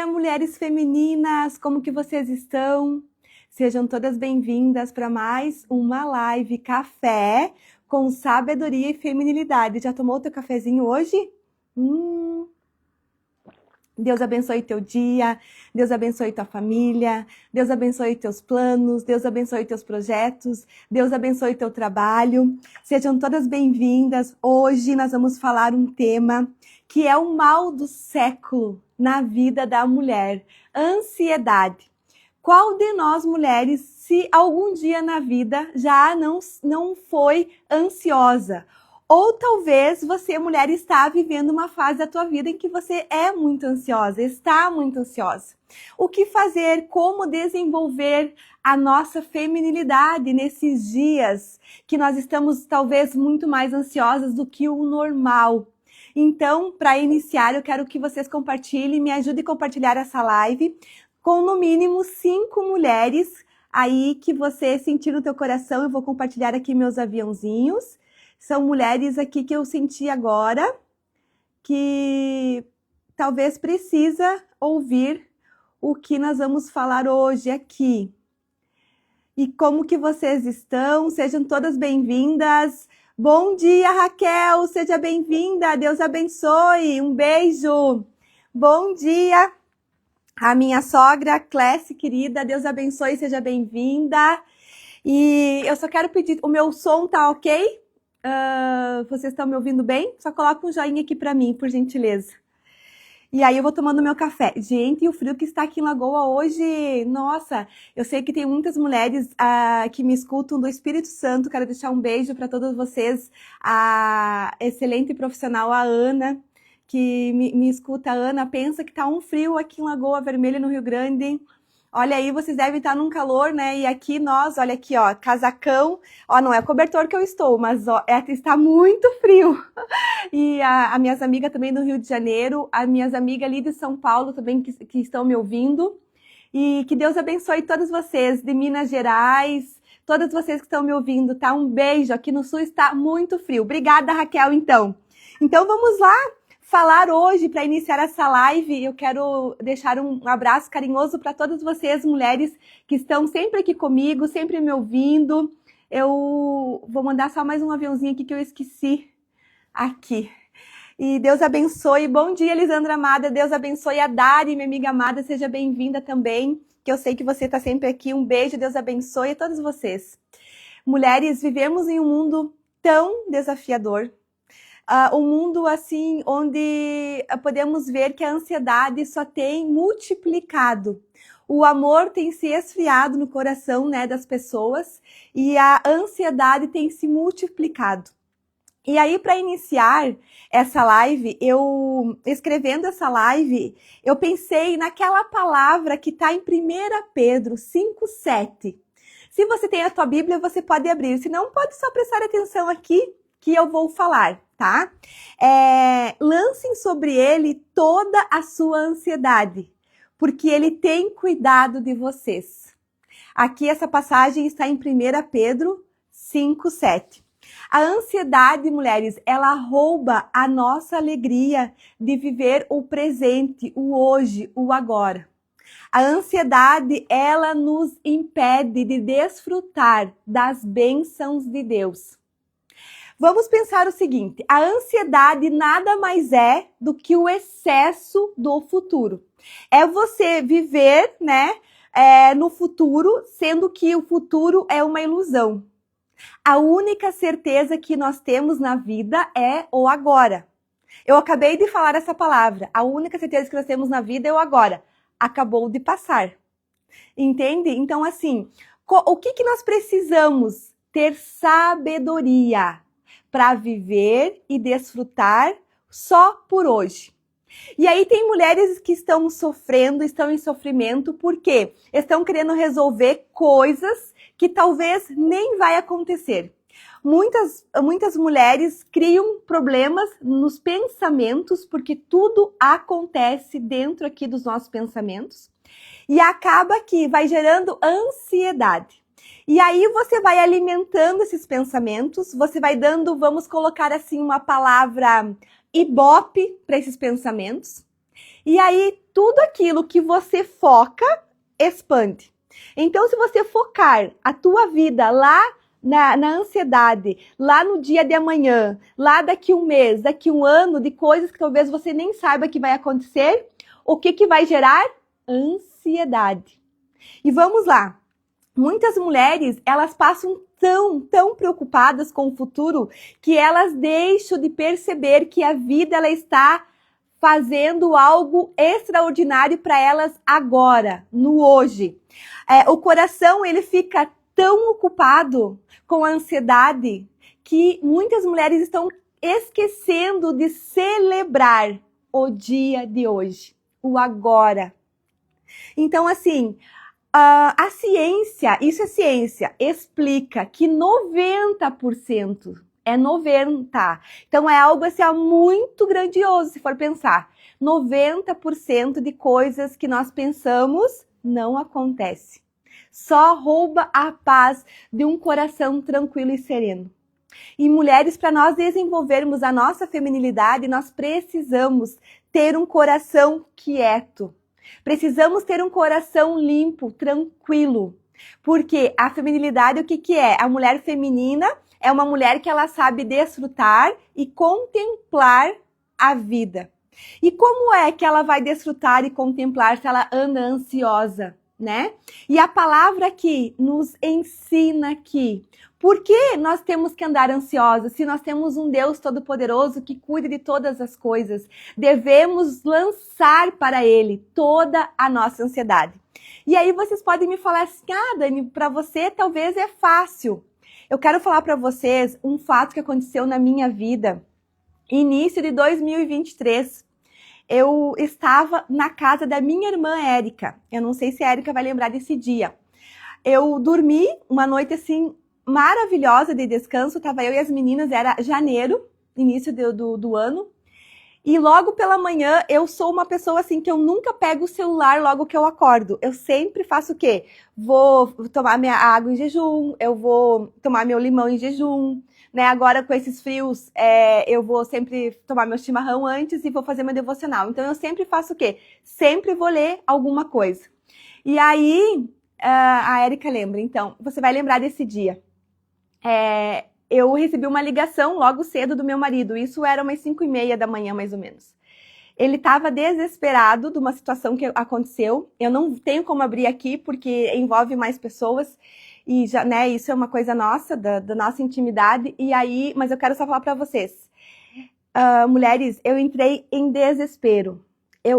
dia, mulheres femininas! Como que vocês estão? Sejam todas bem-vindas para mais uma live café com sabedoria e feminilidade. Já tomou o teu cafezinho hoje? Deus abençoe teu dia, Deus abençoe tua família, Deus abençoe teus planos, Deus abençoe teus projetos, Deus abençoe teu trabalho. Sejam todas bem-vindas. Hoje nós vamos falar um tema que é o mal do século na vida da mulher, ansiedade. Qual de nós mulheres, se algum dia na vida já não foi ansiosa? Ou talvez você, mulher, está vivendo uma fase da tua vida em que você é muito ansiosa, está muito ansiosa. O que fazer? Como desenvolver a nossa feminilidade nesses dias que nós estamos talvez muito mais ansiosas do que o normal? Então, para iniciar, eu quero que vocês compartilhem, me ajudem a compartilhar essa live com no mínimo 5 mulheres aí que você sentir no teu coração. Eu vou compartilhar aqui meus aviãozinhos. São mulheres aqui que eu senti agora, que talvez precisa ouvir o que nós vamos falar hoje aqui. E como que vocês estão? Sejam todas bem-vindas. Bom dia, Raquel, seja bem-vinda, Deus abençoe, um beijo. Bom dia, a minha sogra, Clécia, querida, Deus abençoe, seja bem-vinda. E eu só quero pedir, o meu som tá ok? Vocês estão me ouvindo bem? Só coloca um joinha aqui para mim, por gentileza. E aí eu vou tomando meu café. Gente, e o frio que está aqui em Lagoa hoje, nossa, eu sei que tem muitas mulheres que me escutam do Espírito Santo. Quero deixar um beijo para todas vocês. A excelente profissional, a Ana, que me escuta. A Ana pensa que tá um frio aqui em Lagoa Vermelha, no Rio Grande. Olha aí, vocês devem estar num calor, né? E aqui nós, olha aqui, ó, casacão. Ó, não é cobertor que eu estou, mas ó, está muito frio. E as minhas amigas também do Rio de Janeiro, as minhas amigas ali de São Paulo também que estão me ouvindo. E que Deus abençoe todas vocês de Minas Gerais, todas vocês que estão me ouvindo, tá? Um beijo, aqui no Sul está muito frio. Obrigada, Raquel, então. Então vamos lá falar hoje, para iniciar essa live. Eu quero deixar um abraço carinhoso para todas vocês, mulheres que estão sempre aqui comigo, sempre me ouvindo. Eu vou mandar só mais um aviãozinho aqui que eu esqueci aqui. E Deus abençoe. Bom dia, Elisandra amada. Deus abençoe a Dari, minha amiga amada. Seja bem-vinda também, que eu sei que você está sempre aqui. Um beijo, Deus abençoe a todos vocês. Mulheres, vivemos em um mundo tão desafiador. Um mundo assim onde podemos ver que a ansiedade só tem multiplicado. O amor tem se esfriado no coração, né, das pessoas, e a ansiedade tem se multiplicado. E aí, para iniciar essa live, eu escrevendo essa live, eu pensei naquela palavra que está em 1 Pedro 5,7. Se você tem a tua Bíblia, você pode abrir, senão pode só prestar atenção aqui que eu vou falar, tá? Lancem sobre ele toda a sua ansiedade, porque ele tem cuidado de vocês. Aqui essa passagem está em 1 Pedro 5,7. A ansiedade, mulheres, ela rouba a nossa alegria de viver o presente, o hoje, o agora. A ansiedade, ela nos impede de desfrutar das bênçãos de Deus. Vamos pensar o seguinte, a ansiedade nada mais é do que o excesso do futuro. É você viver, né, no futuro, sendo que o futuro é uma ilusão. A única certeza que nós temos na vida é o agora. Eu acabei de falar essa palavra. A única certeza que nós temos na vida é o agora. Acabou de passar. Entende? Então, assim, o que nós precisamos? Ter sabedoria para viver e desfrutar só por hoje. E aí tem mulheres que estão sofrendo, estão em sofrimento, porque estão querendo resolver coisas que talvez nem vai acontecer. Muitas mulheres criam problemas nos pensamentos, porque tudo acontece dentro aqui dos nossos pensamentos, e acaba que vai gerando ansiedade. E aí você vai alimentando esses pensamentos, você vai dando, vamos colocar assim, uma palavra ibope para esses pensamentos. E aí, tudo aquilo que você foca, expande. Então, se você focar a tua vida lá na ansiedade, lá no dia de amanhã, lá daqui um mês, daqui um ano, de coisas que talvez você nem saiba que vai acontecer, o que vai gerar? Ansiedade. E vamos lá. Muitas mulheres, elas passam tão preocupadas com o futuro que elas deixam de perceber que a vida ela está fazendo algo extraordinário para elas agora, no hoje. O coração, ele fica tão ocupado com a ansiedade que muitas mulheres estão esquecendo de celebrar o dia de hoje, o agora. Então, assim, a ciência, isso é ciência, explica que 90%, é 90%. Então é algo assim, muito grandioso se for pensar. 90% de coisas que nós pensamos não acontece. Só rouba a paz de um coração tranquilo e sereno. E mulheres, para nós desenvolvermos a nossa feminilidade, nós precisamos ter um coração quieto. Precisamos ter um coração limpo, tranquilo. Porque a feminilidade, o que é? A mulher feminina é uma mulher que ela sabe desfrutar e contemplar a vida. E como é que ela vai desfrutar e contemplar se ela anda ansiosa, né? E a palavra aqui nos ensina que por que nós temos que andar ansiosos se nós temos um Deus Todo-Poderoso que cuida de todas as coisas? Devemos lançar para Ele toda a nossa ansiedade. E aí vocês podem me falar assim, Dani, para você talvez é fácil. Eu quero falar para vocês um fato que aconteceu na minha vida, início de 2023. Eu estava na casa da minha irmã Érica. Eu não sei se a Érica vai lembrar desse dia. Eu dormi uma noite assim maravilhosa de descanso. Tava eu e as meninas, era janeiro, início do ano. E logo pela manhã, eu sou uma pessoa assim que eu nunca pego o celular logo que eu acordo. Eu sempre faço o quê? Vou tomar minha água em jejum, eu vou tomar meu limão em jejum, né? Agora com esses frios, eu vou sempre tomar meu chimarrão antes e vou fazer meu devocional. Então eu sempre faço o quê? Sempre vou ler alguma coisa. E aí, a Érica lembra, então, você vai lembrar desse dia. Eu recebi uma ligação logo cedo do meu marido, isso era umas 5h30 da manhã, mais ou menos. Ele estava desesperado de uma situação que aconteceu, eu não tenho como abrir aqui porque envolve mais pessoas, e já, né, isso é uma coisa nossa, da nossa intimidade, e aí, mas eu quero só falar para vocês. Mulheres, eu entrei em desespero,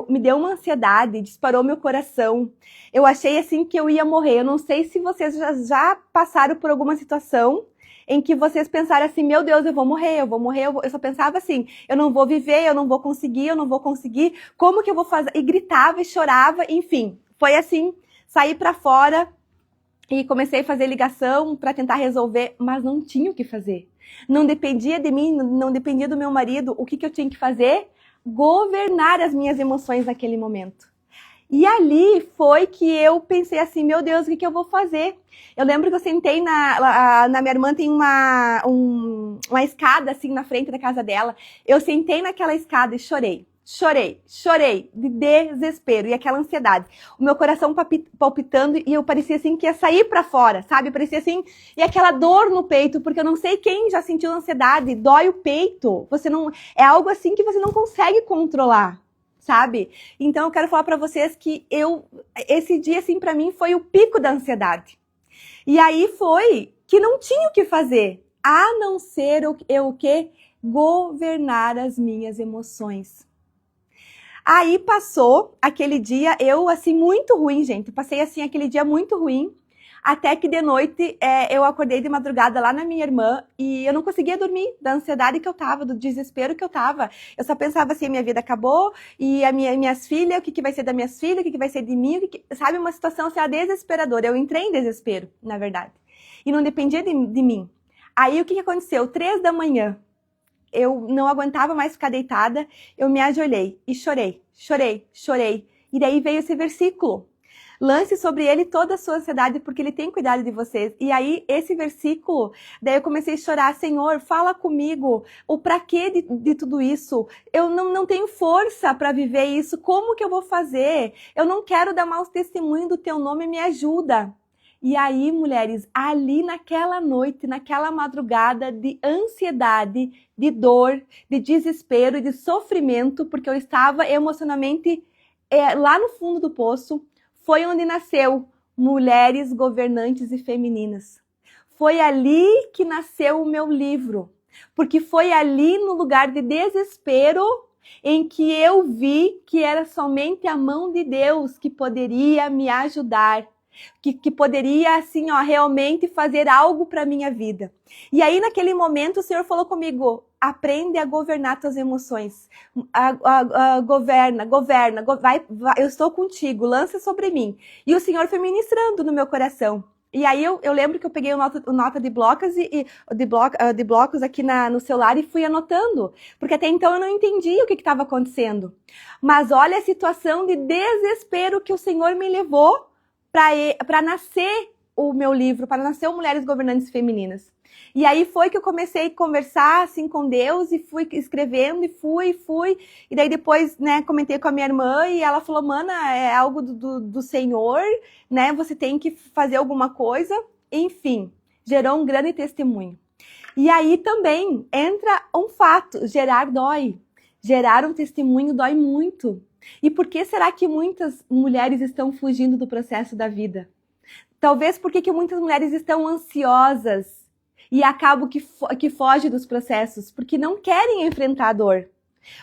me deu uma ansiedade, disparou meu coração, eu achei assim que eu ia morrer, eu não sei se vocês já passaram por alguma situação em que vocês pensaram assim, meu Deus, eu vou morrer, eu só pensava assim, eu não vou viver, eu não vou conseguir, como que eu vou fazer? E gritava e chorava, enfim, foi assim, saí pra fora e comecei a fazer ligação para tentar resolver, mas não tinha o que fazer. Não dependia de mim, não dependia do meu marido, o que eu tinha que fazer? Governar as minhas emoções naquele momento. E ali foi que eu pensei assim, meu Deus, o que eu vou fazer? Eu lembro que eu sentei na minha irmã tem uma escada assim na frente da casa dela. Eu sentei naquela escada e chorei de desespero e aquela ansiedade. O meu coração palpitando e eu parecia assim que ia sair pra fora, sabe? Parecia assim, e aquela dor no peito, porque eu não sei quem já sentiu ansiedade, dói o peito. É algo assim que você não consegue controlar. Sabe? Então eu quero falar para vocês que esse dia assim para mim foi o pico da ansiedade. E aí foi que não tinha o que fazer, a não ser o que? Governar as minhas emoções. Aí passou aquele dia, eu assim muito ruim, gente, passei assim aquele dia muito ruim. Até que de noite eu acordei de madrugada lá na minha irmã e eu não conseguia dormir da ansiedade que eu tava, do desespero que eu tava. Eu só pensava assim, minha vida acabou e minhas filhas, o que vai ser das minhas filhas, o que vai ser de mim, sabe, uma situação assim, desesperadora. Eu entrei em desespero, na verdade. E não dependia de mim. Aí o que aconteceu? 3 da manhã, eu não aguentava mais ficar deitada, eu me ajoelhei e chorei. E daí veio esse versículo. Lance sobre ele toda a sua ansiedade, porque ele tem cuidado de vocês. E aí, esse versículo, daí eu comecei a chorar, Senhor, fala comigo, o pra quê de tudo isso? Eu não tenho força para viver isso, como que eu vou fazer? Eu não quero dar mau testemunho do teu nome, me ajuda. E aí, mulheres, ali naquela noite, naquela madrugada de ansiedade, de dor, de desespero e de sofrimento, porque eu estava emocionalmente lá no fundo do poço, foi onde nasceu Mulheres Governantes e Femininas. Foi ali que nasceu o meu livro, porque foi ali no lugar de desespero em que eu vi que era somente a mão de Deus que poderia me ajudar, que poderia, assim, ó, realmente fazer algo para a minha vida. E aí, naquele momento, o Senhor falou comigo, aprende a governar tuas emoções. Governa, vai, eu estou contigo, lança sobre mim. E o Senhor foi ministrando no meu coração. E aí eu lembro que eu peguei o nota de blocos de blocos aqui no celular e fui anotando, porque até então eu não entendia o que estava acontecendo. Mas olha a situação de desespero que o Senhor me levou para nascer o meu livro, para nascer o Mulheres Governantes Femininas. E aí foi que eu comecei a conversar assim com Deus e fui escrevendo e fui. E daí depois, né, comentei com a minha irmã e ela falou, mana, é algo do Senhor, né, você tem que fazer alguma coisa. Enfim, gerou um grande testemunho. E aí também entra um fato, gerar dói. Gerar um testemunho dói muito. E por que será que muitas mulheres estão fugindo do processo da vida? Talvez porque muitas mulheres estão ansiosas e acabam que fogem dos processos, porque não querem enfrentar a dor.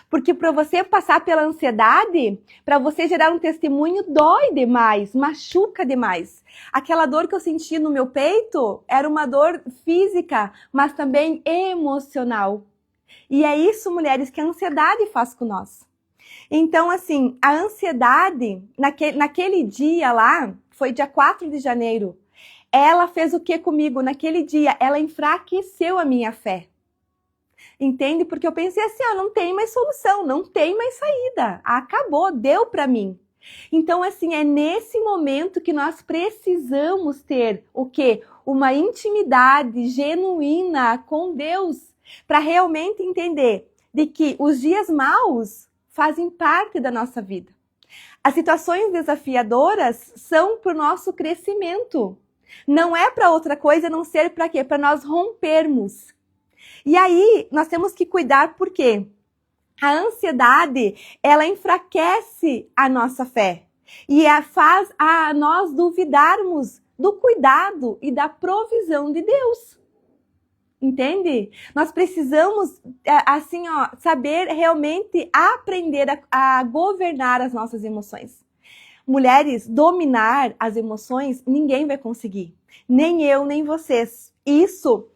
Porque para você passar pela ansiedade, para você gerar um testemunho, dói demais, machuca demais. Aquela dor que eu senti no meu peito era uma dor física, mas também emocional. E é isso, mulheres, que a ansiedade faz com nós. Então, assim, a ansiedade, naquele dia lá, foi dia 4 de janeiro, ela fez o que comigo? Naquele dia, ela enfraqueceu a minha fé. Entende? Porque eu pensei assim, não tem mais solução, não tem mais saída. Acabou, deu para mim. Então, assim, é nesse momento que nós precisamos ter o quê? Uma intimidade genuína com Deus, para realmente entender de que os dias maus fazem parte da nossa vida. As situações desafiadoras são para o nosso crescimento. Não é para outra coisa, a não ser para quê? Para nós rompermos. E aí, nós temos que cuidar, porque a ansiedade, ela enfraquece a nossa fé. E faz a nós duvidarmos do cuidado e da provisão de Deus. Entende? Nós precisamos, assim, saber realmente aprender a governar as nossas emoções. Mulheres, dominar as emoções, ninguém vai conseguir. Nem eu, nem vocês. Isso,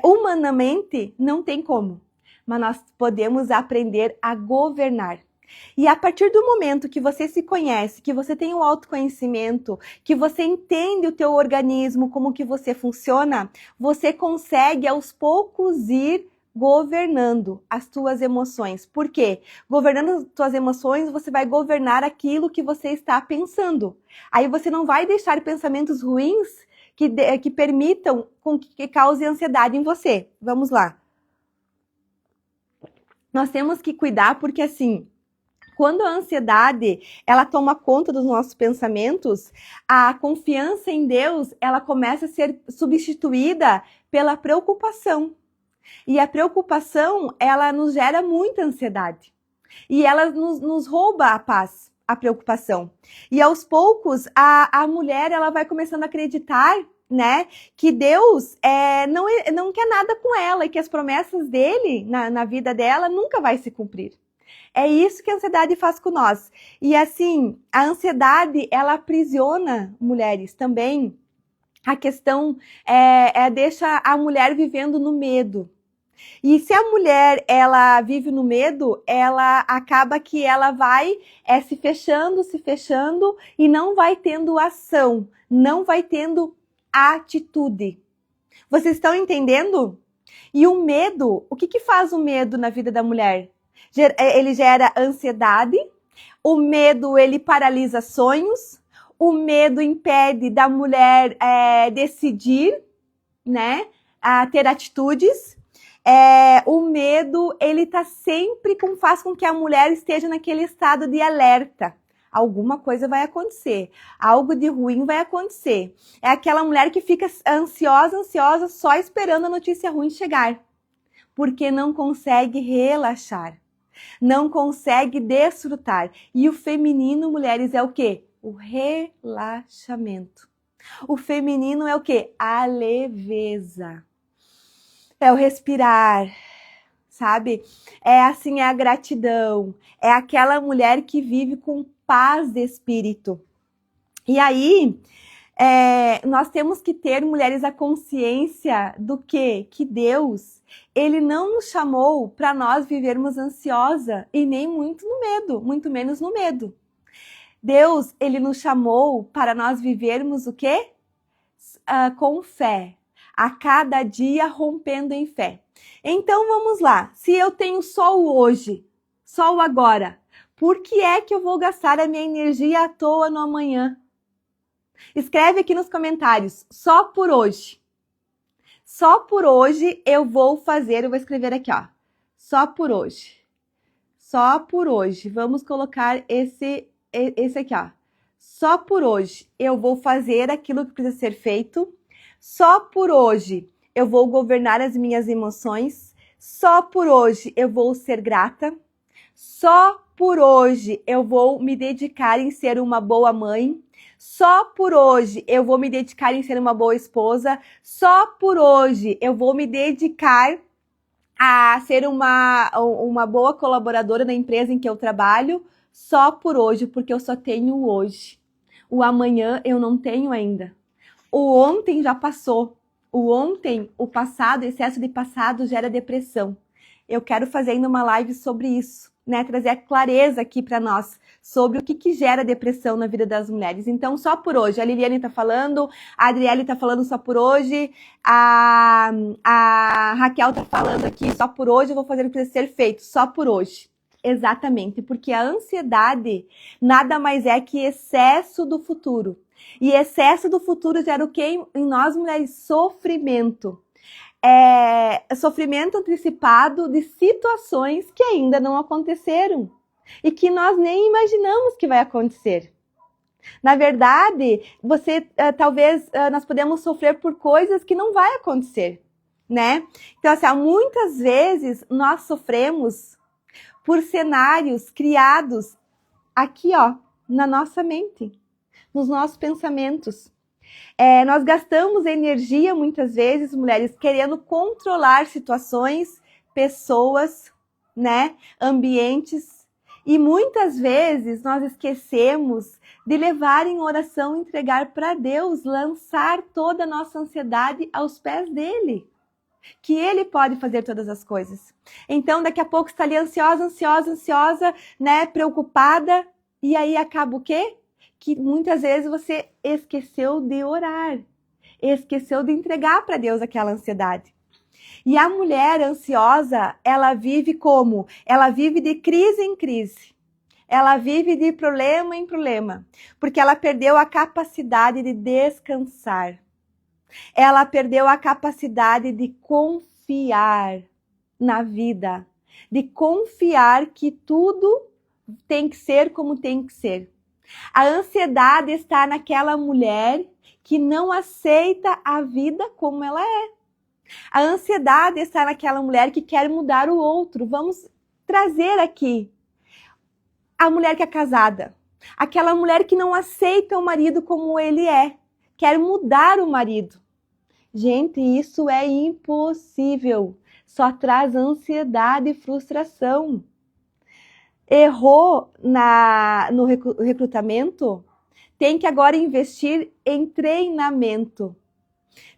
humanamente, não tem como. Mas nós podemos aprender a governar. E a partir do momento que você se conhece, que você tem o autoconhecimento, que você entende o teu organismo, como que você funciona, você consegue aos poucos ir governando as tuas emoções. Por quê? Governando as tuas emoções, você vai governar aquilo que você está pensando. Aí você não vai deixar pensamentos ruins que permitam que cause ansiedade em você. Vamos lá. Nós temos que cuidar porque, assim, quando a ansiedade, ela toma conta dos nossos pensamentos, a confiança em Deus, ela começa a ser substituída pela preocupação. E a preocupação, ela nos gera muita ansiedade. E ela nos rouba a paz, a preocupação. E aos poucos, a mulher, ela vai começando a acreditar, né, que Deus não quer nada com ela e que as promessas dele na vida dela nunca vai se cumprir. É isso que a ansiedade faz com nós. E assim, a ansiedade, ela aprisiona mulheres também. A questão deixa a mulher vivendo no medo. E se a mulher, ela vive no medo, ela acaba que ela vai se fechando e não vai tendo ação, não vai tendo atitude. Vocês estão entendendo? E o medo, o que faz o medo na vida da mulher? Ele gera ansiedade, o medo ele paralisa sonhos, O medo impede da mulher decidir, né? A ter atitudes. O medo, ele tá sempre faz com que a mulher esteja naquele estado de alerta. Alguma coisa vai acontecer, algo de ruim vai acontecer. É aquela mulher que fica ansiosa, só esperando a notícia ruim chegar, porque não consegue relaxar, não consegue desfrutar. E o feminino, mulheres, é o quê? O relaxamento. O feminino é o quê? A leveza. É o respirar, sabe? É assim, é a gratidão. É aquela mulher que vive com paz de espírito. E aí, nós temos que ter, mulheres, a consciência do quê? Que Deus, Ele não nos chamou para nós vivermos ansiosa e nem muito no medo, muito menos no medo. Deus, Ele nos chamou para nós vivermos o quê? Com fé. A cada dia rompendo em fé. Então vamos lá, se eu tenho só o hoje, só o agora, por que é que eu vou gastar a minha energia à toa no amanhã? Escreve aqui nos comentários, só por hoje. Só por hoje eu vou fazer, eu vou escrever aqui, ó. Só por hoje. Só por hoje. Vamos colocar esse aqui, ó. Só por hoje eu vou fazer aquilo que precisa ser feito. Só por hoje eu vou governar as minhas emoções. Só por hoje eu vou ser grata. Só por hoje eu vou me dedicar em ser uma boa mãe. Só por hoje eu vou me dedicar em ser uma boa esposa. Só por hoje eu vou me dedicar a ser uma boa colaboradora na empresa em que eu trabalho. Só por hoje, porque eu só tenho o hoje. O amanhã eu não tenho ainda. O ontem já passou. O ontem, o passado, excesso de passado gera depressão. Eu quero fazer ainda uma live sobre isso, né? Trazer a clareza aqui para nós sobre o que gera depressão na vida das mulheres. Então, só por hoje. A Liliane tá falando, a Adriele tá falando só por hoje, a Raquel tá falando aqui, só por hoje eu vou fazer o que precisa ser feito, só por hoje. Exatamente, porque a ansiedade nada mais é que excesso do futuro. E excesso do futuro gera o que em nós, mulheres? Sofrimento. Sofrimento antecipado de situações que ainda não aconteceram e que nós nem imaginamos que vai acontecer. Na verdade, talvez nós podemos sofrer por coisas que não vai acontecer, né? Então, assim, muitas vezes nós sofremos por cenários criados aqui, ó, na nossa mente, nos nossos pensamentos. Nós gastamos energia, muitas vezes, mulheres, querendo controlar situações, pessoas, né, ambientes. E muitas vezes nós esquecemos de levar em oração, entregar para Deus, lançar toda a nossa ansiedade aos pés dele. Que ele pode fazer todas as coisas. Então, daqui a pouco está ali ansiosa, né, preocupada. E aí acaba o quê? Que muitas vezes você esqueceu de orar, esqueceu de entregar para Deus aquela ansiedade. E a mulher ansiosa, ela vive como? Ela vive de crise em crise. Ela vive de problema em problema, porque ela perdeu a capacidade de descansar. Ela perdeu a capacidade de confiar na vida, de confiar que tudo tem que ser como tem que ser. A ansiedade está naquela mulher que não aceita a vida como ela é. A ansiedade está naquela mulher que quer mudar o outro. Vamos trazer aqui a mulher que é casada. Aquela mulher que não aceita o marido como ele é. Quer mudar o marido. Gente, isso é impossível. Só traz ansiedade e frustração. Errou no recrutamento, tem que agora investir em treinamento.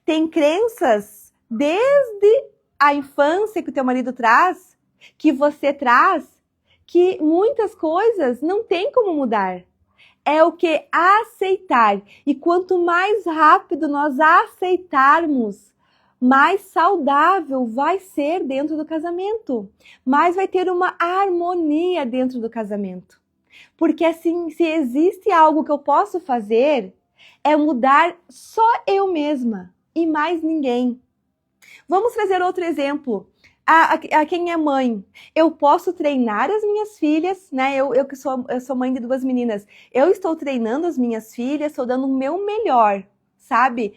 Tem crenças desde a infância que o teu marido traz, que você traz, que muitas coisas não tem como mudar. É o que? Aceitar. E quanto mais rápido nós aceitarmos, mais saudável vai ser dentro do casamento. Mais vai ter uma harmonia dentro do casamento. Porque assim, se existe algo que eu posso fazer, é mudar só eu mesma e mais ninguém. Vamos trazer outro exemplo. A quem é mãe, eu posso treinar as minhas filhas, né? Eu sou mãe de 2 meninas. Eu estou treinando as minhas filhas, estou dando o meu melhor, sabe?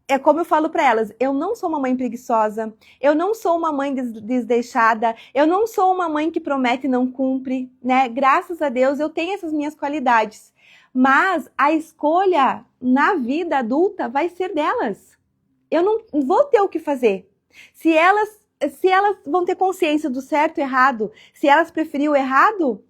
É como eu falo para elas, eu não sou uma mãe preguiçosa, eu não sou uma mãe desleixada, eu não sou uma mãe que promete e não cumpre, né? Graças a Deus eu tenho essas minhas qualidades. Mas a escolha na vida adulta vai ser delas. Eu não vou ter o que fazer. Se elas vão ter consciência do certo e errado, se elas preferirem o errado,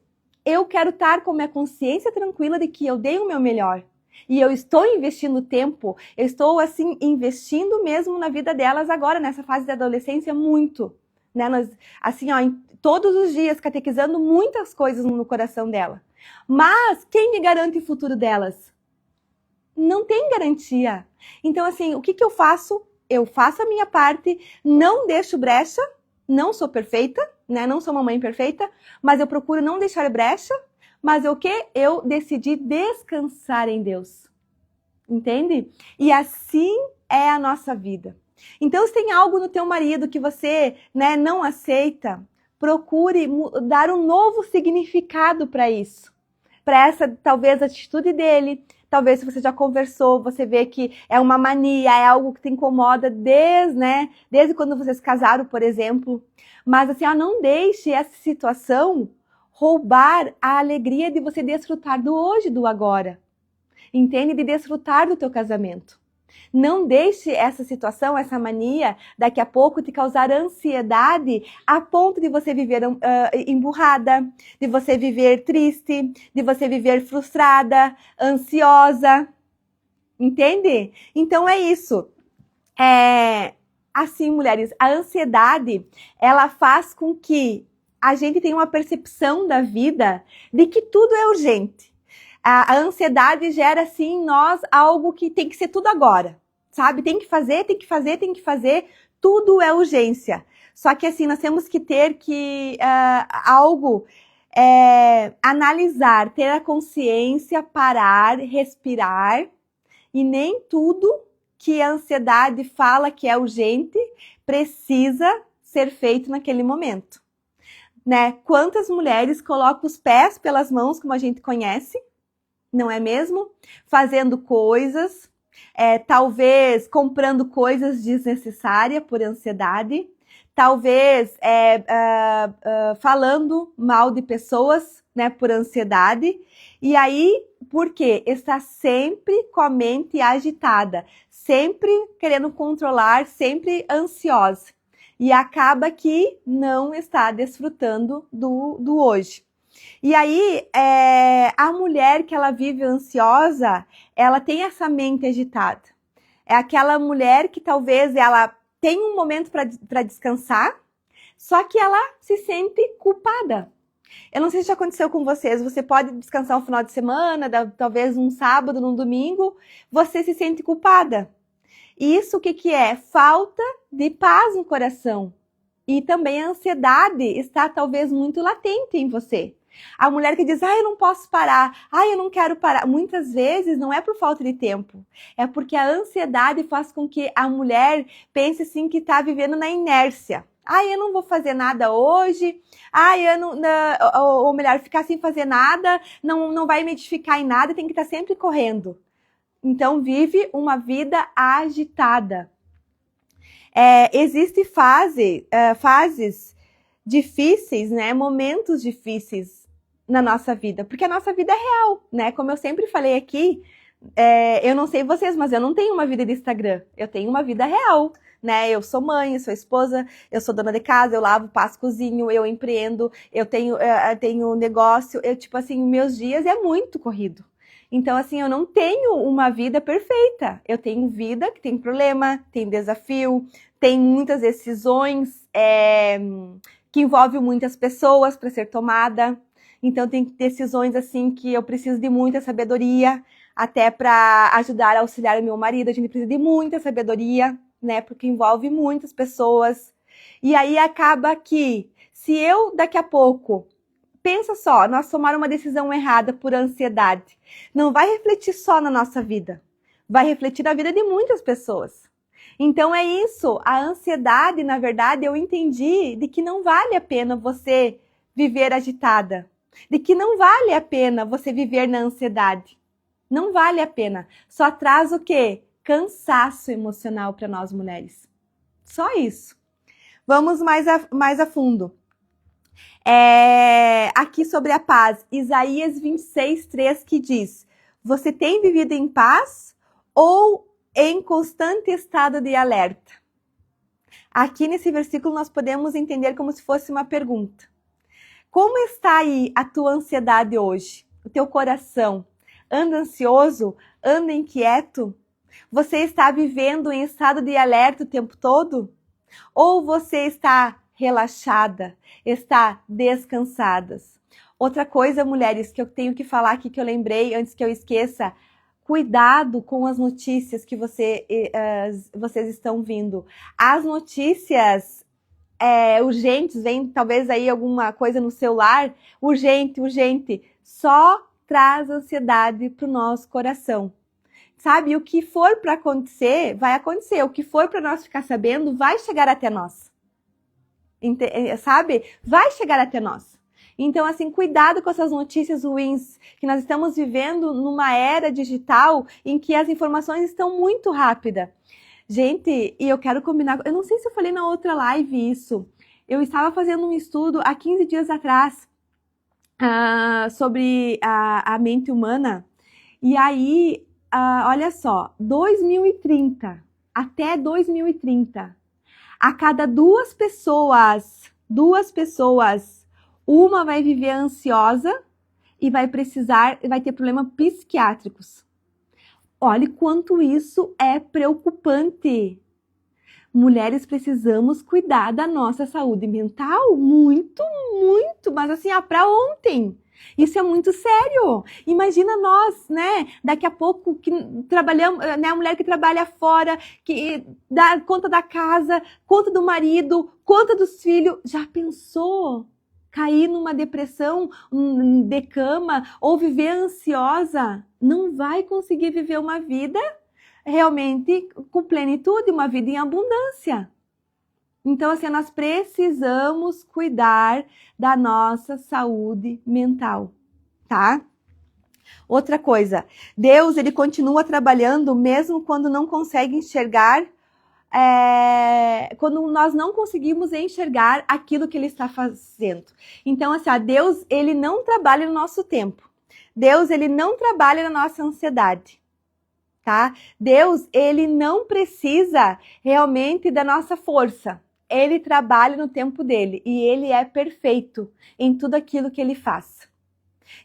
eu quero estar com a minha consciência tranquila de que eu dei o meu melhor. E eu estou investindo tempo, eu estou, assim, investindo mesmo na vida delas agora, nessa fase da adolescência, muito. Né? Nós, assim, ó, todos os dias, catequizando muitas coisas no coração dela. Mas quem me garante o futuro delas? Não tem garantia. Então, assim, o que eu faço? Eu faço a minha parte, não deixo brecha, não sou perfeita, né? Não sou uma mãe perfeita, mas eu procuro não deixar brecha, mas o que? Eu decidi descansar em Deus. Entende? E assim é a nossa vida. Então, se tem algo no teu marido que você, né, não aceita, procure dar um novo significado para isso. Para essa, talvez, atitude dele. Talvez se você já conversou, você vê que é uma mania, é algo que te incomoda desde quando vocês casaram, por exemplo. Mas assim, ó, não deixe essa situação roubar a alegria de você desfrutar do hoje, do agora. Entende? De desfrutar do teu casamento. Não deixe essa situação, essa mania, daqui a pouco te causar ansiedade a ponto de você viver emburrada, de você viver triste, de você viver frustrada, ansiosa. Entende? Então é isso. Assim, mulheres, a ansiedade, ela faz com que a gente tenha uma percepção da vida de que tudo é urgente. A ansiedade gera, assim, em nós algo que tem que ser tudo agora, sabe? Tem que fazer, tem que fazer, tem que fazer. Tudo é urgência. Só que, assim, nós temos que ter analisar, ter a consciência, parar, respirar. E nem tudo que a ansiedade fala que é urgente precisa ser feito naquele momento. Né? Quantas mulheres colocam os pés pelas mãos, como a gente conhece, não é mesmo? Fazendo coisas, talvez comprando coisas desnecessárias por ansiedade, talvez falando mal de pessoas, né, por ansiedade. E aí, por quê? Está sempre com a mente agitada, sempre querendo controlar, sempre ansiosa. E acaba que não está desfrutando do hoje. E aí, a mulher que ela vive ansiosa, ela tem essa mente agitada. É aquela mulher que talvez ela tem um momento para descansar, só que ela se sente culpada. Eu não sei se já aconteceu com vocês, você pode descansar um final de semana, talvez um sábado, num domingo, você se sente culpada. E isso o que é? Falta de paz no coração. E também a ansiedade está talvez muito latente em você. A mulher que diz, eu não posso parar, eu não quero parar. Muitas vezes não é por falta de tempo, é porque a ansiedade faz com que a mulher pense assim que está vivendo na inércia. Eu não vou fazer nada hoje, ou melhor, ficar sem fazer nada, não vai me edificar em nada, tem que estar sempre correndo. Então vive uma vida agitada. Existem fases difíceis, né? Momentos difíceis na nossa vida, porque a nossa vida é real, né? Como eu sempre falei aqui, eu não sei vocês, mas eu não tenho uma vida de Instagram, eu tenho uma vida real, né? Eu sou mãe, eu sou esposa, eu sou dona de casa, eu lavo, passo, cozinho, eu empreendo, eu tenho negócio, tipo assim, meus dias é muito corrido. Então, assim, eu não tenho uma vida perfeita. Eu tenho vida que tem problema, tem desafio, tem muitas decisões que envolvem muitas pessoas para ser tomada. Então, tem decisões, assim, que eu preciso de muita sabedoria, até para ajudar a auxiliar o meu marido. A gente precisa de muita sabedoria, né? Porque envolve muitas pessoas. E aí acaba que, se eu daqui a pouco pensa só, nós tomar uma decisão errada por ansiedade, não vai refletir só na nossa vida, vai refletir na vida de muitas pessoas. Então é isso, a ansiedade, na verdade, eu entendi de que não vale a pena você viver agitada, de que não vale a pena você viver na ansiedade. Não vale a pena. Só traz o quê? Cansaço emocional para nós mulheres. Só isso. Vamos mais a fundo. Aqui sobre a paz, Isaías 26:3, que diz: você tem vivido em paz ou em constante estado de alerta? Aqui nesse versículo nós podemos entender como se fosse uma pergunta. Como está aí a tua ansiedade hoje? O teu coração anda ansioso? Anda inquieto? Você está vivendo em estado de alerta o tempo todo? Ou você está relaxada, está descansada? Outra coisa, mulheres, que eu tenho que falar aqui, que eu lembrei antes que eu esqueça: cuidado com as notícias que vocês estão vindo. As notícias urgentes, vem talvez aí alguma coisa no celular, urgente, só traz ansiedade para o nosso coração. Sabe, o que for para acontecer, vai acontecer. O que for para nós ficar sabendo, vai chegar até nós. Sabe? Vai chegar até nós. Então, assim, cuidado com essas notícias ruins, que nós estamos vivendo numa era digital em que as informações estão muito rápidas. Gente, e eu quero combinar, eu não sei se eu falei na outra live isso, eu estava fazendo um estudo há 15 dias atrás sobre a mente humana, e aí, olha só, 2030, até 2030, a cada duas pessoas, uma vai viver ansiosa e vai ter problemas psiquiátricos. Olha quanto isso é preocupante. Mulheres, precisamos cuidar da nossa saúde mental muito, mas assim, para ontem. Isso é muito sério. Imagina nós, né? Daqui a pouco que trabalhamos, né? A mulher que trabalha fora, que dá conta da casa, conta do marido, conta dos filhos. Já pensou cair numa depressão de cama ou viver ansiosa? Não vai conseguir viver uma vida realmente com plenitude, uma vida em abundância. Então, assim, nós precisamos cuidar da nossa saúde mental, tá? Outra coisa, Deus, ele continua trabalhando mesmo quando não consegue enxergar, quando nós não conseguimos enxergar aquilo que ele está fazendo. Então, assim, Deus, ele não trabalha no nosso tempo. Deus, ele não trabalha na nossa ansiedade. Tá? Deus, ele não precisa realmente da nossa força. Ele trabalha no tempo dele e ele é perfeito em tudo aquilo que ele faz.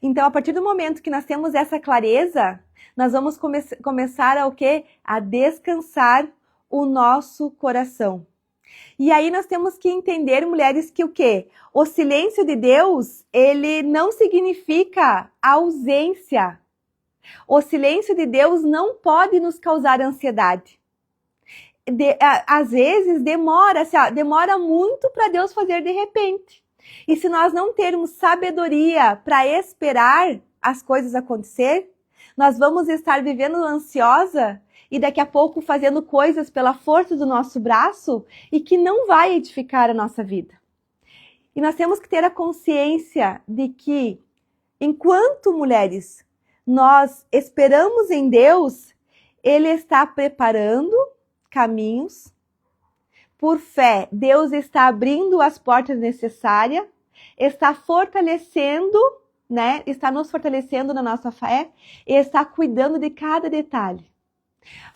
Então, a partir do momento que nós temos essa clareza, nós vamos começar a o quê? A descansar o nosso coração. E aí nós temos que entender, mulheres, que o quê? O silêncio de Deus, ele não significa ausência. O silêncio de Deus não pode nos causar ansiedade. Às vezes demora muito para Deus fazer de repente. E se nós não termos sabedoria para esperar as coisas acontecer, nós vamos estar vivendo ansiosa e daqui a pouco fazendo coisas pela força do nosso braço e que não vai edificar a nossa vida. E nós temos que ter a consciência de que, enquanto mulheres, nós esperamos em Deus, Ele está preparando caminhos. Por fé, Deus está abrindo as portas necessárias, está fortalecendo, né? Está nos fortalecendo na nossa fé e está cuidando de cada detalhe.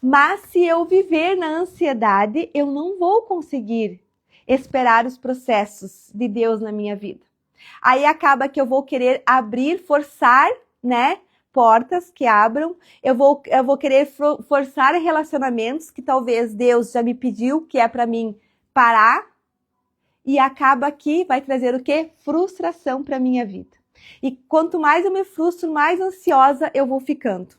Mas se eu viver na ansiedade, eu não vou conseguir esperar os processos de Deus na minha vida. Aí acaba que eu vou querer abrir, forçar, né? Portas que abram, eu vou querer forçar relacionamentos que talvez Deus já me pediu, que é para mim parar, e acaba que vai trazer o quê? Frustração para minha vida. E quanto mais eu me frustro, mais ansiosa eu vou ficando.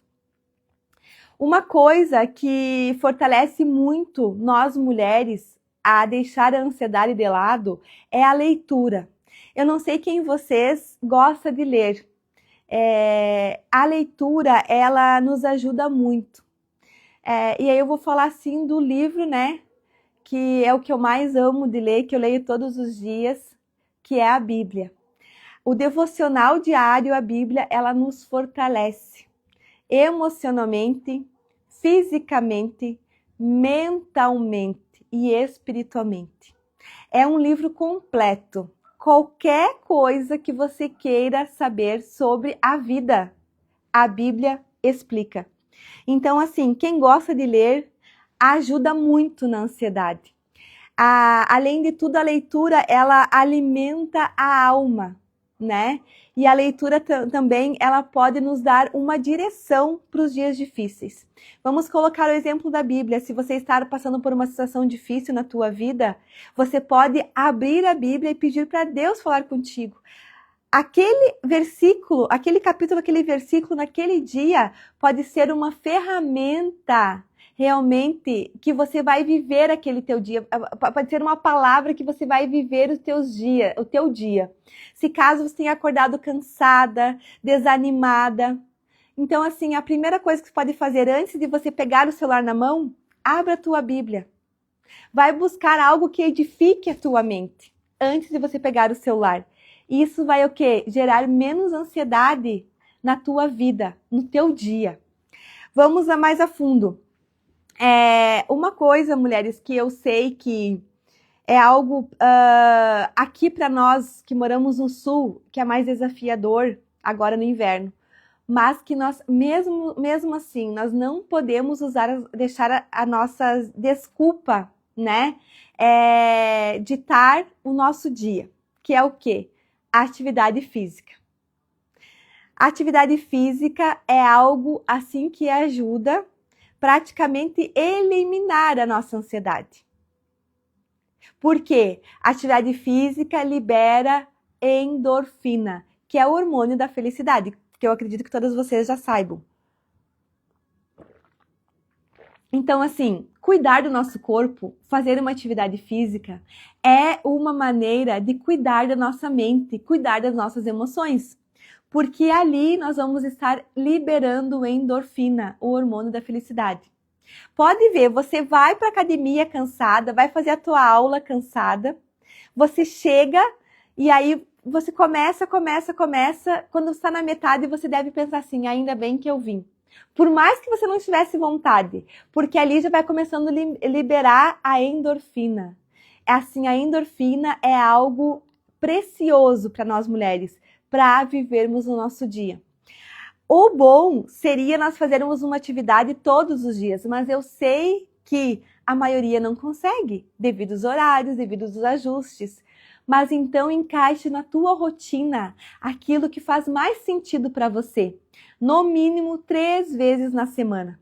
Uma coisa que fortalece muito nós mulheres a deixar a ansiedade de lado é a leitura. Eu não sei quem vocês gosta de ler. A leitura, ela nos ajuda muito. E aí eu vou falar assim do livro, né? Que é o que eu mais amo de ler, que eu leio todos os dias, que é a Bíblia. O devocional diário, a Bíblia, ela nos fortalece emocionalmente, fisicamente, mentalmente e espiritualmente. É um livro completo. Qualquer coisa que você queira saber sobre a vida, a Bíblia explica. Então, assim, quem gosta de ler ajuda muito na ansiedade. Além de tudo, a leitura, ela alimenta a alma, né? E a leitura também, ela pode nos dar uma direção para os dias difíceis. Vamos colocar o exemplo da Bíblia. Se você está passando por uma situação difícil na tua vida, você pode abrir a Bíblia e pedir para Deus falar contigo. Aquele versículo, aquele capítulo, aquele versículo naquele dia pode ser uma ferramenta realmente que você vai viver aquele teu dia. Pode ser uma palavra que você vai viver o teu dia. Se caso você tenha acordado cansada, desanimada. Então, assim, a primeira coisa que você pode fazer antes de você pegar o celular na mão, abra a tua Bíblia. Vai buscar algo que edifique a tua mente antes de você pegar o celular. Isso vai o quê? Gerar menos ansiedade na tua vida, no teu dia. Vamos mais a fundo. Uma coisa, mulheres, que eu sei que é algo aqui para nós que moramos no sul, que é mais desafiador agora no inverno, mas que nós, mesmo assim, nós não podemos deixar a nossa desculpa, né, ditar o nosso dia, que é o quê? A atividade física. A atividade física é algo assim que ajuda praticamente eliminar a nossa ansiedade. Por quê? A atividade física libera endorfina, que é o hormônio da felicidade, que eu acredito que todas vocês já saibam. Então, assim, cuidar do nosso corpo, fazer uma atividade física, é uma maneira de cuidar da nossa mente, cuidar das nossas emoções. Porque ali nós vamos estar liberando endorfina, o hormônio da felicidade. Pode ver, você vai para a academia cansada, vai fazer a tua aula cansada, você chega e aí você começa, quando você está na metade você deve pensar assim, ainda bem que eu vim. Por mais que você não tivesse vontade, porque ali já vai começando a liberar a endorfina. Assim, a endorfina é algo precioso para nós mulheres, para vivermos o nosso dia. O bom seria nós fazermos uma atividade todos os dias, mas eu sei que a maioria não consegue, devido aos horários, devido aos ajustes. Mas então encaixe na tua rotina aquilo que faz mais sentido para você. No mínimo 3 vezes na semana.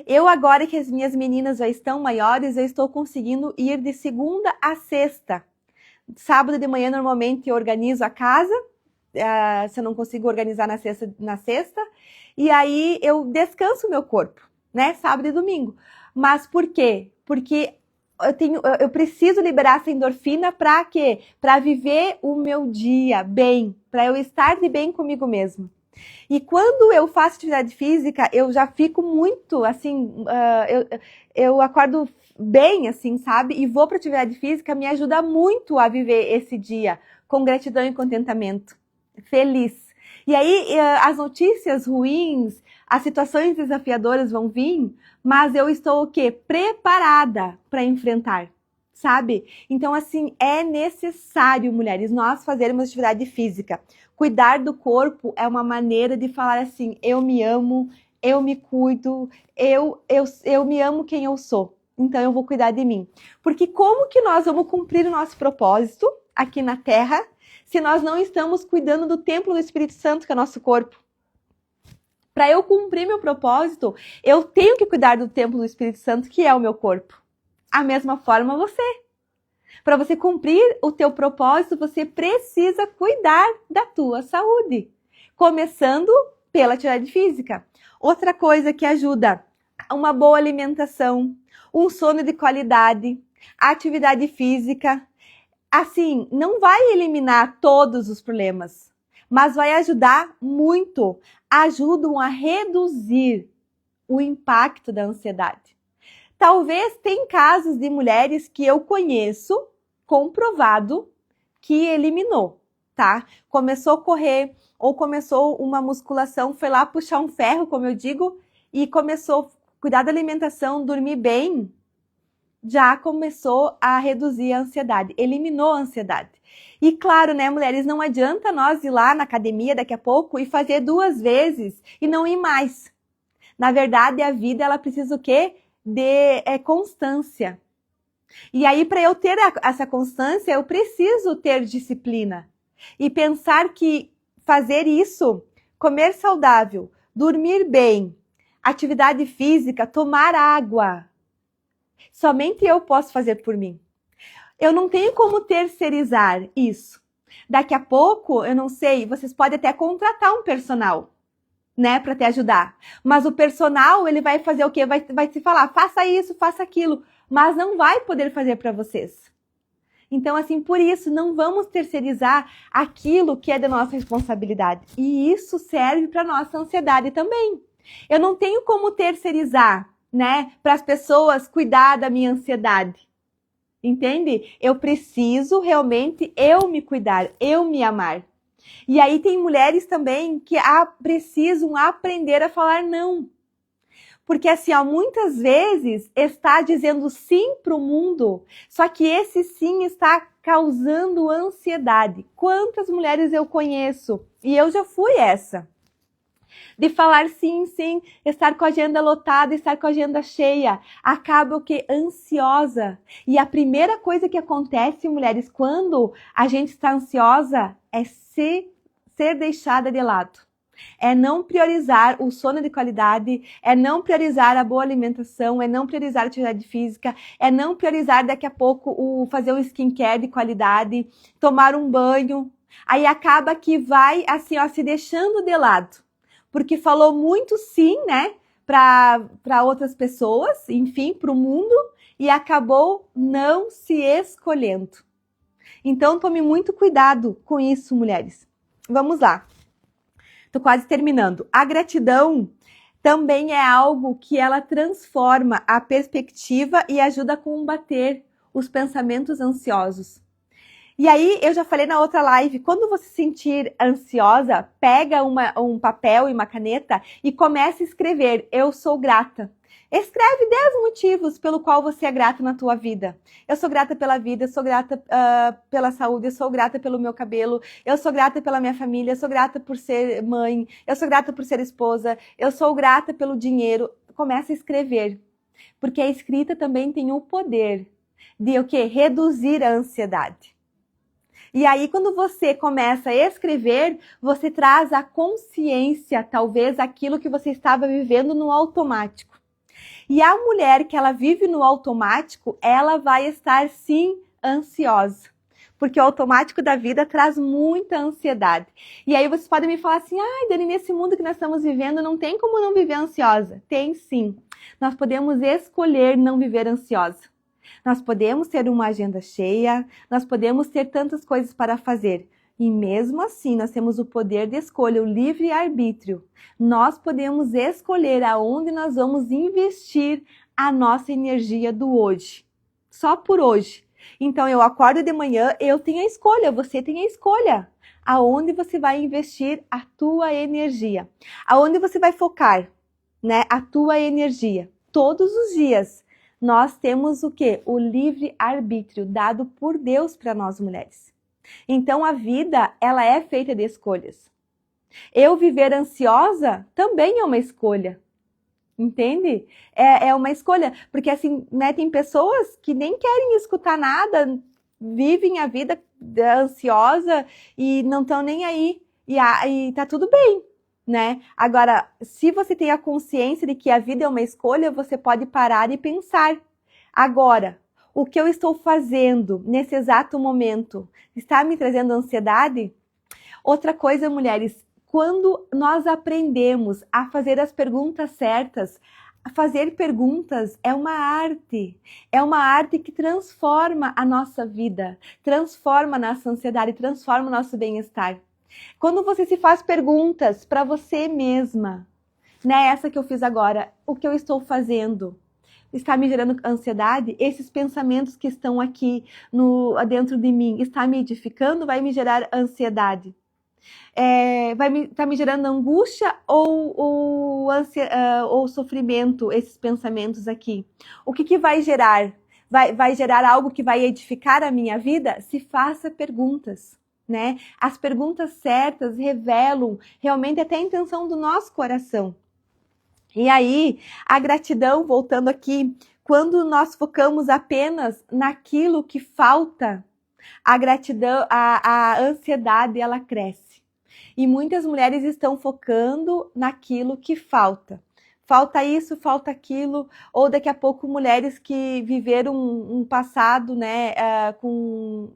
Eu agora que as minhas meninas já estão maiores, eu estou conseguindo ir de segunda a sexta. Sábado de manhã normalmente eu organizo a casa, se eu não consigo organizar na sexta, e aí eu descanso o meu corpo, né? Sábado e domingo. Mas por quê? Porque eu preciso liberar essa endorfina para quê? Para viver o meu dia bem, para eu estar de bem comigo mesmo. E quando eu faço atividade física, eu já fico muito, assim, eu acordo bem, assim, sabe? E vou para atividade física, me ajuda muito a viver esse dia com gratidão e contentamento. Feliz. E aí, as notícias ruins, as situações desafiadoras vão vir, mas eu estou o quê? Preparada para enfrentar, sabe? Então, assim, é necessário, mulheres, nós fazermos atividade física. Cuidar do corpo é uma maneira de falar assim, eu me amo, eu me cuido, eu me amo quem eu sou. Então, eu vou cuidar de mim. Porque como que nós vamos cumprir o nosso propósito aqui na Terra se nós não estamos cuidando do templo do Espírito Santo, que é o nosso corpo? Para eu cumprir meu propósito, eu tenho que cuidar do templo do Espírito Santo, que é o meu corpo. A mesma forma você. Para você cumprir o teu propósito, você precisa cuidar da tua saúde. Começando pela atividade física. Outra coisa que ajuda, uma boa alimentação, um sono de qualidade, atividade física. assim, não vai eliminar todos os problemas, mas vai ajudar muito, ajudam a reduzir o impacto da ansiedade. Talvez tem casos de mulheres que eu conheço, comprovado, que eliminou, tá? Começou a correr ou começou uma musculação, foi lá puxar um ferro, como eu digo, e começou a cuidar da alimentação, dormir bem, já começou a reduzir a ansiedade, eliminou a ansiedade. E claro, né, mulheres, não adianta nós ir lá na academia daqui a pouco e fazer 2 vezes e não ir mais. Na verdade, a vida, ela precisa o quê? De constância. E aí, para eu ter essa constância, eu preciso ter disciplina. E pensar que fazer isso, comer saudável, dormir bem, atividade física, tomar água, somente eu posso fazer por mim. Eu não tenho como terceirizar isso. Daqui a pouco, eu não sei, vocês podem até contratar um personal, né, para te ajudar. Mas o personal, ele vai fazer o quê? Vai te falar, faça isso, faça aquilo, mas não vai poder fazer para vocês. Então, assim, por isso, não vamos terceirizar aquilo que é da nossa responsabilidade. E isso serve para nossa ansiedade também. Eu não tenho como terceirizar, né, para as pessoas cuidar da minha ansiedade. Entende? Eu preciso realmente eu me cuidar, eu me amar. E aí tem mulheres também que precisam aprender a falar não. Porque assim, ó, muitas vezes está dizendo sim para o mundo, só que esse sim está causando ansiedade. Quantas mulheres eu conheço? E eu já fui essa. De falar sim, sim, estar com a agenda lotada, estar com a agenda cheia. Acaba o quê? Ansiosa. E a primeira coisa que acontece, mulheres, quando a gente está ansiosa, é ser deixada de lado. É não priorizar o sono de qualidade, é não priorizar a boa alimentação, é não priorizar a atividade física, é não priorizar daqui a pouco fazer um skincare de qualidade, tomar um banho. Aí acaba que vai assim, ó, se deixando de lado. Porque falou muito sim, né, para outras pessoas, enfim, para o mundo, e acabou não se escolhendo. Então, tome muito cuidado com isso, mulheres. Vamos lá. Estou quase terminando. A gratidão também é algo que ela transforma a perspectiva e ajuda a combater os pensamentos ansiosos. E aí, eu já falei na outra live, quando você se sentir ansiosa, pega um papel e uma caneta e começa a escrever, eu sou grata. Escreve 10 motivos pelo qual você é grata na tua vida. Eu sou grata pela vida, eu sou grata pela saúde, eu sou grata pelo meu cabelo, eu sou grata pela minha família, eu sou grata por ser mãe, eu sou grata por ser esposa, eu sou grata pelo dinheiro. Começa a escrever, porque a escrita também tem o poder de o quê? Reduzir a ansiedade. E aí, quando você começa a escrever, você traz a consciência, talvez, aquilo que você estava vivendo no automático. E a mulher que ela vive no automático, ela vai estar, sim, ansiosa. Porque o automático da vida traz muita ansiedade. E aí vocês podem me falar assim, ai, Dani, nesse mundo que nós estamos vivendo, não tem como não viver ansiosa. Tem sim. Nós podemos escolher não viver ansiosa. Nós podemos ter uma agenda cheia, nós podemos ter tantas coisas para fazer. E mesmo assim, nós temos o poder de escolha, o livre-arbítrio. Nós podemos escolher aonde nós vamos investir a nossa energia do hoje. Só por hoje. Então, eu acordo de manhã, eu tenho a escolha, você tem a escolha. Aonde você vai investir a tua energia. Aonde você vai focar, né, a tua energia. Todos os dias. Nós temos o quê? O livre-arbítrio dado por Deus para nós mulheres. Então a vida, ela é feita de escolhas. Eu viver ansiosa também é uma escolha. Entende? É uma escolha. Porque assim, né, tem pessoas que nem querem escutar nada, vivem a vida ansiosa e não estão nem aí. E tá tudo bem. Né? Agora, se você tem a consciência de que a vida é uma escolha, você pode parar e pensar. Agora, o que eu estou fazendo nesse exato momento está me trazendo ansiedade? Outra coisa, mulheres, quando nós aprendemos a fazer as perguntas certas, fazer perguntas é uma arte que transforma a nossa vida, transforma a nossa ansiedade, transforma o nosso bem-estar. Quando você se faz perguntas para você mesma, né, essa que eu fiz agora, o que eu estou fazendo? Está me gerando ansiedade? Esses pensamentos que estão aqui dentro de mim, está me edificando? Vai me gerar ansiedade? Tá me gerando angústia ou sofrimento, esses pensamentos aqui? O que vai gerar? Vai gerar algo que vai edificar a minha vida? Se faça perguntas, né? As perguntas certas revelam realmente até a intenção do nosso coração. E aí, a gratidão, voltando aqui, quando nós focamos apenas naquilo que falta, a gratidão, a ansiedade, ela cresce. E muitas mulheres estão focando naquilo que falta. Falta isso, falta aquilo, ou daqui a pouco mulheres que viveram um passado, né, com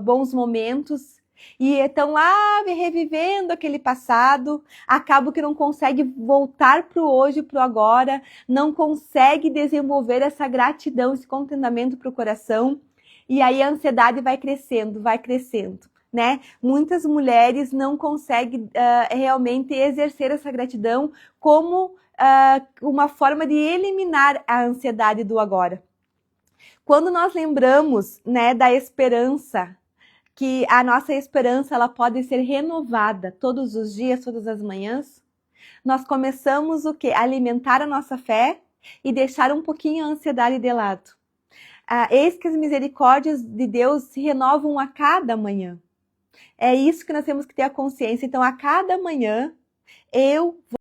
bons momentos, e estão lá revivendo aquele passado, acabam que não consegue voltar para o hoje, para o agora, não consegue desenvolver essa gratidão, esse contentamento para o coração, e aí a ansiedade vai crescendo, né? Muitas mulheres não conseguem realmente exercer essa gratidão como uma forma de eliminar a ansiedade do agora. Quando nós lembramos, né, da esperança, que a nossa esperança ela pode ser renovada todos os dias, todas as manhãs, nós começamos o quê? Alimentar a nossa fé e deixar um pouquinho a ansiedade de lado. Eis que as misericórdias de Deus se renovam a cada manhã. É isso que nós temos que ter a consciência. Então, a cada manhã, eu vou...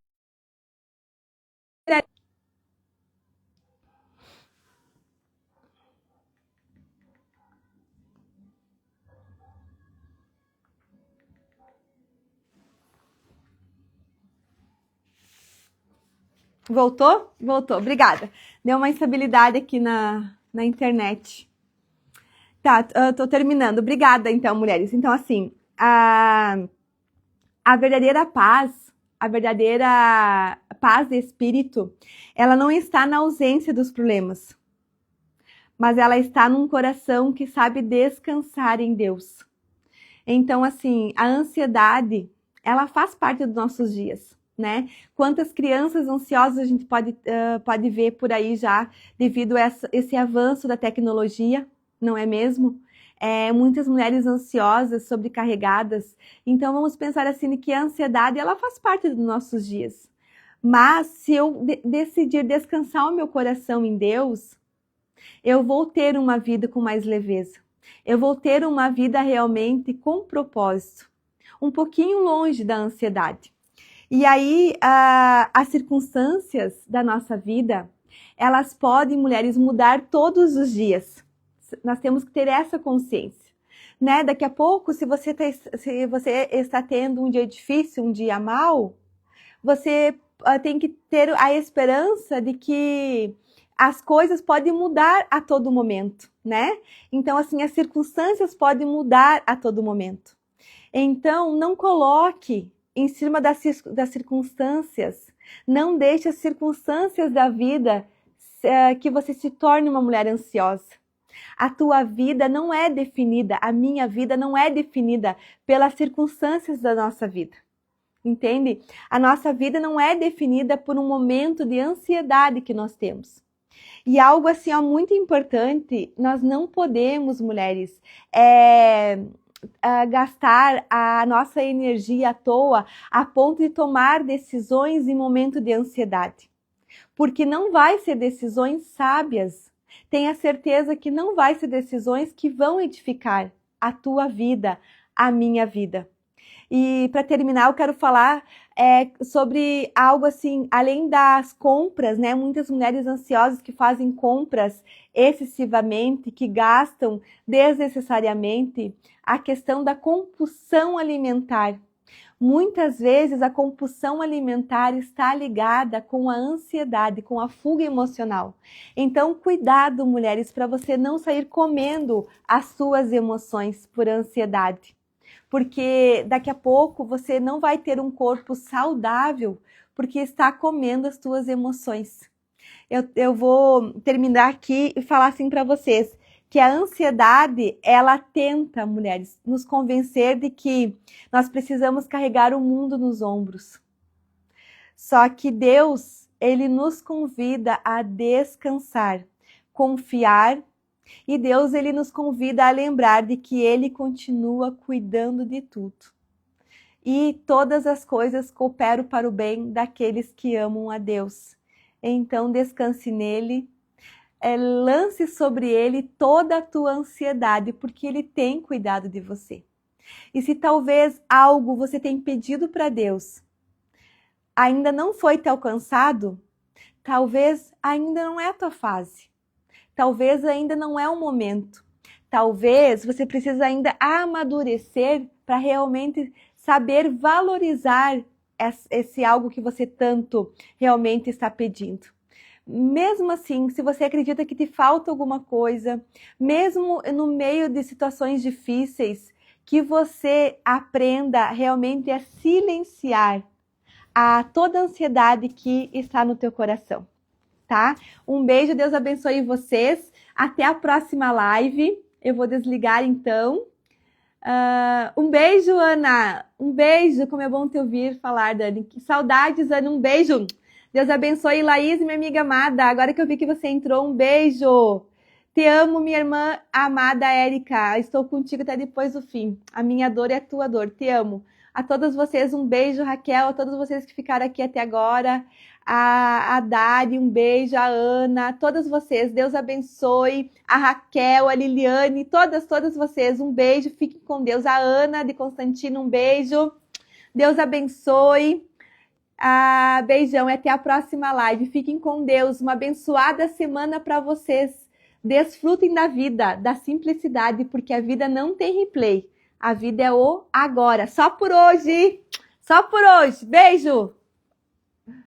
Voltou? Voltou, obrigada. Deu uma instabilidade aqui na internet. Tá, tô terminando. Obrigada, então, mulheres. Então, assim, a verdadeira paz de espírito, ela não está na ausência dos problemas, mas ela está num coração que sabe descansar em Deus. Então, assim, a ansiedade, ela faz parte dos nossos dias, né? Quantas crianças ansiosas a gente pode ver por aí já, devido a esse avanço da tecnologia, não é mesmo? Muitas mulheres ansiosas, sobrecarregadas. Então, vamos pensar assim, que a ansiedade, ela faz parte dos nossos dias. Mas, se eu decidir descansar o meu coração em Deus, eu vou ter uma vida com mais leveza. Eu vou ter uma vida realmente com propósito, um pouquinho longe da ansiedade. E aí, as circunstâncias da nossa vida, elas podem, mulheres, mudar todos os dias. Nós temos que ter essa consciência, né? Daqui a pouco, se você está tendo um dia difícil, um dia mau, você tem que ter a esperança de que as coisas podem mudar a todo momento, né? Então, assim, as circunstâncias podem mudar a todo momento. Então, não coloque em cima das circunstâncias, não deixe as circunstâncias da vida que você se torne uma mulher ansiosa. A tua vida não é definida, a minha vida não é definida pelas circunstâncias da nossa vida. Entende? A nossa vida não é definida por um momento de ansiedade que nós temos. E algo assim, ó, muito importante, nós não podemos, mulheres, gastar a nossa energia à toa a ponto de tomar decisões em momento de ansiedade. Porque não vai ser decisões sábias. Tenha certeza que não vai ser decisões que vão edificar a tua vida, a minha vida. E para terminar, eu quero falar sobre algo assim, além das compras, né? Muitas mulheres ansiosas que fazem compras excessivamente, que gastam desnecessariamente, a questão da compulsão alimentar. Muitas vezes a compulsão alimentar está ligada com a ansiedade, com a fuga emocional. Então, cuidado, mulheres, para você não sair comendo as suas emoções por ansiedade. Porque daqui a pouco você não vai ter um corpo saudável porque está comendo as suas emoções. Eu vou terminar aqui e falar assim para vocês, que a ansiedade, ela tenta, mulheres, nos convencer de que nós precisamos carregar o mundo nos ombros. Só que Deus, Ele nos convida a descansar, confiar, e Deus, Ele nos convida a lembrar de que Ele continua cuidando de tudo. E todas as coisas cooperam para o bem daqueles que amam a Deus. Então descanse nele, lance sobre ele toda a tua ansiedade, porque ele tem cuidado de você. E se talvez algo você tem pedido para Deus ainda não foi te alcançado, talvez ainda não é a tua fase. Talvez ainda não é o momento. Talvez você precise ainda amadurecer para realmente saber valorizar esse algo que você tanto realmente está pedindo. Mesmo assim, se você acredita que te falta alguma coisa, mesmo no meio de situações difíceis, que você aprenda realmente a silenciar toda a ansiedade que está no teu coração, tá? Um beijo, Deus abençoe vocês. Até a próxima live. Eu vou desligar então. Um beijo, Ana. Um beijo, como é bom te ouvir falar, Dani. Que saudades, Ana. Um beijo. Deus abençoe, Laís, minha amiga amada. Agora que eu vi que você entrou, um beijo. Te amo, minha irmã amada Érica. Estou contigo até depois do fim. A minha dor é a tua dor. Te amo. A todas vocês, um beijo, Raquel. A todos vocês que ficaram aqui até agora. A Dari, um beijo. A Ana, a todas vocês. Deus abençoe. A Raquel, a Liliane, todas vocês. Um beijo, fiquem com Deus. A Ana de Constantino, um beijo. Deus abençoe. Beijão e até a próxima live. Fiquem com Deus. Uma abençoada semana para vocês. Desfrutem da vida, da simplicidade, porque a vida não tem replay. A vida é o agora. Só por hoje. Só por hoje. Beijo.